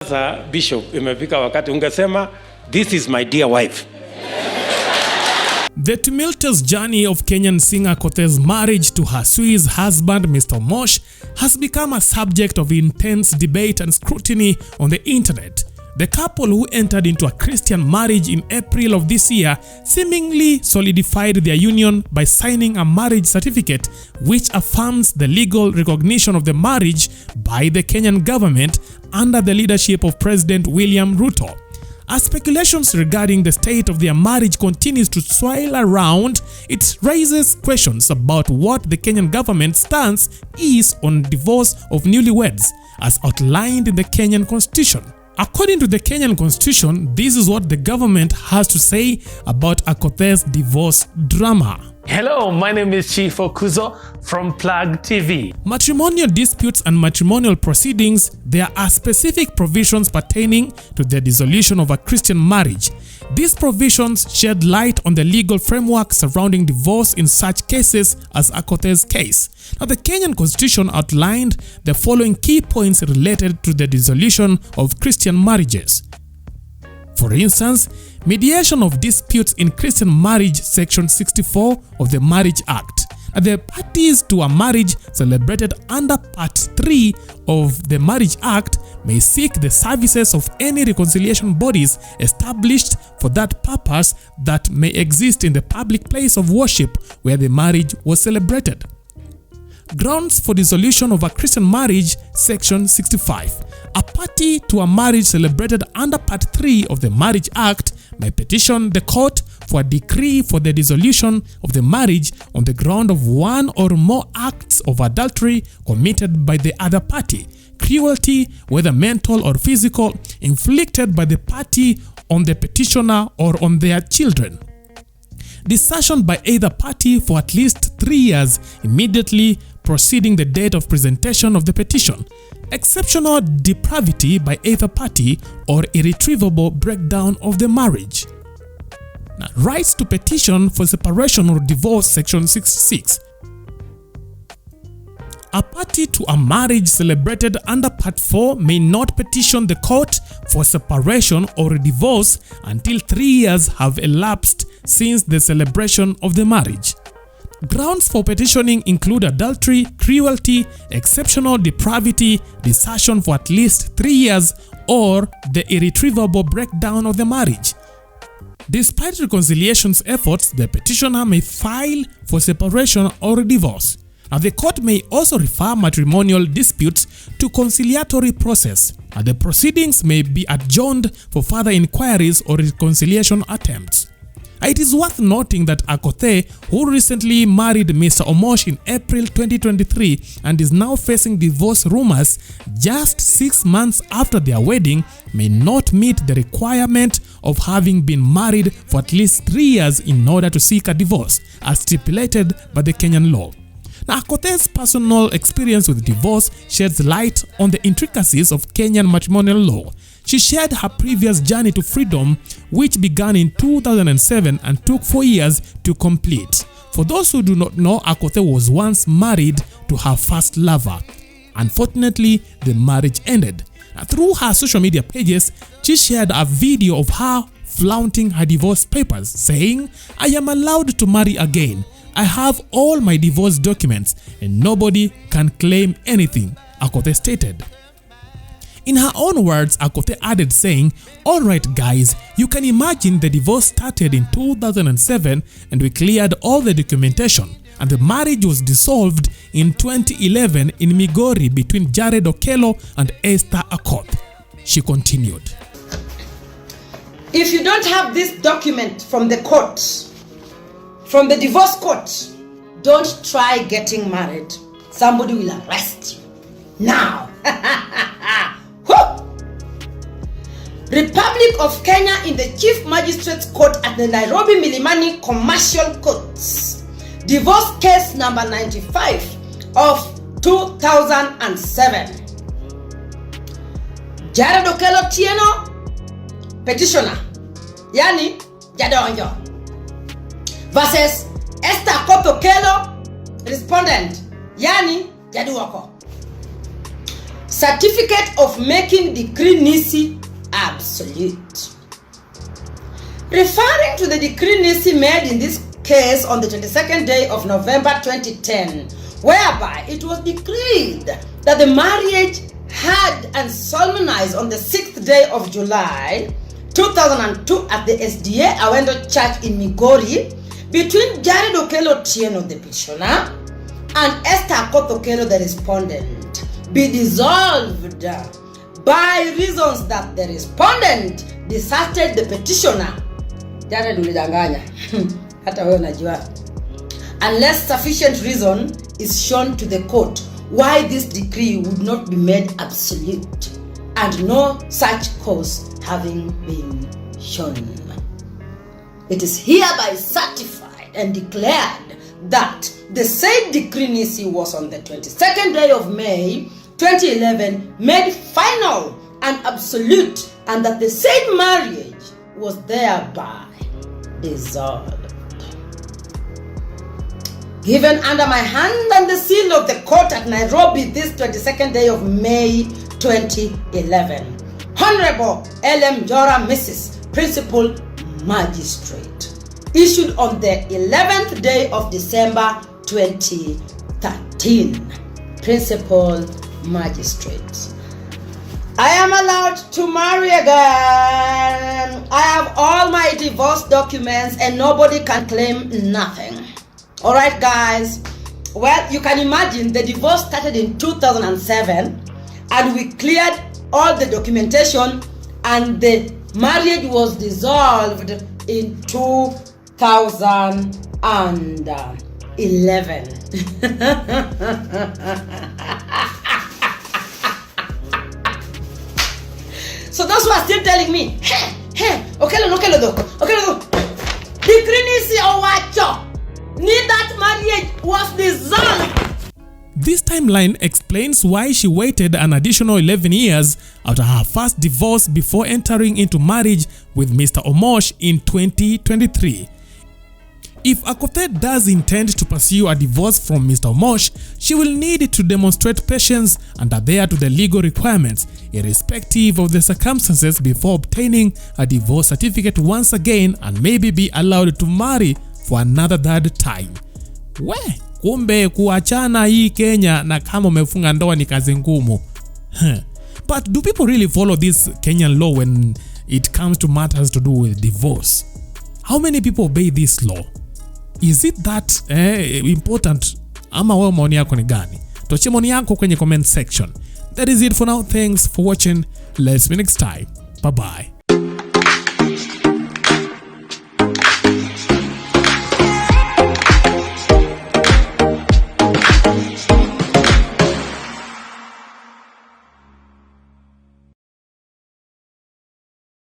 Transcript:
Sasa Bishop, imefika wakati ungesema this is my dear wife. The tumultuous journey of Kenyan singer Akothee's marriage to her Swiss husband Mr. Mosh has become a subject of intense debate and scrutiny on the internet. The couple, who entered into a Christian marriage in April of this year, seemingly solidified their union by signing a marriage certificate which affirms the legal recognition of the marriage by the Kenyan government under the leadership of President William Ruto. As speculations regarding the state of their marriage continues to swirl around, it raises questions about what the Kenyan government's stance is on divorce of newlyweds, as outlined in the Kenyan Constitution. According to the Kenyan Constitution, this is what the government has to say about Akothee's divorce drama. Hello, my name is Chief Okuzo from Plug TV. Matrimonial disputes and matrimonial proceedings, there are specific provisions pertaining to the dissolution of a Christian marriage. These provisions shed light on the legal framework surrounding divorce in such cases as Akothee's case. Now, the Kenyan Constitution outlined the following key points related to the dissolution of Christian marriages. For instance, mediation of disputes in Christian marriage, Section 64 of the Marriage Act. The parties to a marriage celebrated under Part 3 of the Marriage Act may seek the services of any reconciliation bodies established for that purpose that may exist in the public place of worship where the marriage was celebrated. Grounds for dissolution of a Christian marriage, Section 65. A party to a marriage celebrated under Part 3 of the Marriage Act may petition the court for a decree for the dissolution of the marriage on the ground of one or more acts of adultery committed by the other party, cruelty, whether mental or physical, inflicted by the party on the petitioner or on their children. Desertion by either party for at least 3 years immediately preceding the date of presentation of the petition. Exceptional depravity by either party or irretrievable breakdown of the marriage. Now, rights to petition for separation or divorce, Section 66. A party to a marriage celebrated under Part 4 may not petition the court for separation or divorce until 3 years have elapsed since the celebration of the marriage. Grounds for petitioning include adultery, cruelty, exceptional depravity, desertion for at least 3 years, or the irretrievable breakdown of the marriage. Despite reconciliation's efforts, the petitioner may file for separation or divorce. Now, the court may also refer matrimonial disputes to conciliatory process, and the proceedings may be adjourned for further inquiries or reconciliation attempts. It is worth noting that Akothee, who recently married Mr. Omosh in April 2023 and is now facing divorce rumors just 6 months after their wedding, may not meet the requirement of having been married for at least 3 years in order to seek a divorce, as stipulated by the Kenyan law. Now, Akothee's personal experience with divorce sheds light on the intricacies of Kenyan matrimonial law. She shared her previous journey to freedom, which began in 2007 and took 4 years to complete. For those who do not know, Akothee was once married to her first lover. Unfortunately, the marriage ended. Through her social media pages, she shared a video of her flaunting her divorce papers, saying, "I am allowed to marry again. I have all my divorce documents and nobody can claim anything," Akothee stated. In her own words, Akothee added saying, "Alright guys, you can imagine the divorce started in 2007 and we cleared all the documentation, and the marriage was dissolved in 2011 in Migori between Jared Okello and Esther Akothee." She continued. If you don't have this document from the court, from the divorce court, don't try getting married. Somebody will arrest you. Now. Republic of Kenya in the Chief Magistrate's Court at the Nairobi Milimani Commercial Courts. Divorce case number 95 of 2007. Jared Okello Tieno, petitioner, yani Jadonjo, versus Esther Akothee Okello, respondent, yani Jaduoko. certificate of making Decree Nisi absolute. Referring to the Decree Nisi made in this case on the 22nd day of November 2010, whereby it was decreed that the marriage had and solemnized on the 6th day of July 2002 at the SDA Awendo Church in Migori between Jared Okello Tieno, the petitioner, and Esther Akothee, the respondent, be dissolved by reasons that the respondent deserted the petitioner. Jared ulidanganya. Hata wewe unajua. Unless sufficient reason is shown to the court why this decree would not be made absolute, and no such cause having been shown. It is hereby certified and declared that the said Decree Nisi was on the 22nd day of May 2011 made final and absolute, and that the said marriage was thereby dissolved. Given under my hand and the seal of the court at Nairobi this 22nd day of May 2011. Honorable L.M. Jora, Mrs. Principal Magistrate. Issued on the 11th day of December 2013. Principal Magistrate. I am allowed to marry again. I have all my divorce documents and nobody can claim nothing. Alright guys, well, you can imagine the divorce started in 2007 and we cleared all the documentation and the marriage was dissolved in 2011. So those who are still telling me, hey, Okello, Decree Nisi Owacho, need that marriage was dissolved. This timeline explains why she waited an additional 11 years after her first divorce before entering into marriage with Mr. Omosh in 2023. If Akothee does intend to pursue a divorce from Mr. Omosh, she will need to demonstrate patience and adhere to the legal requirements, irrespective of the circumstances, before obtaining a divorce certificate once again and maybe be allowed to marry for another third time. Kumbe kuachana hii Kenya na kama umefunga ndoa ni kazi ngumu. But do people really follow this Kenyan law when it comes to matters to do with divorce? How many people obey this law? Is it that important? Ama wewe maoni yako ni gani? Tuachie maoni yako kwenye comment section. That is it for now. Thanks for watching. Let's see you next time. Bye bye.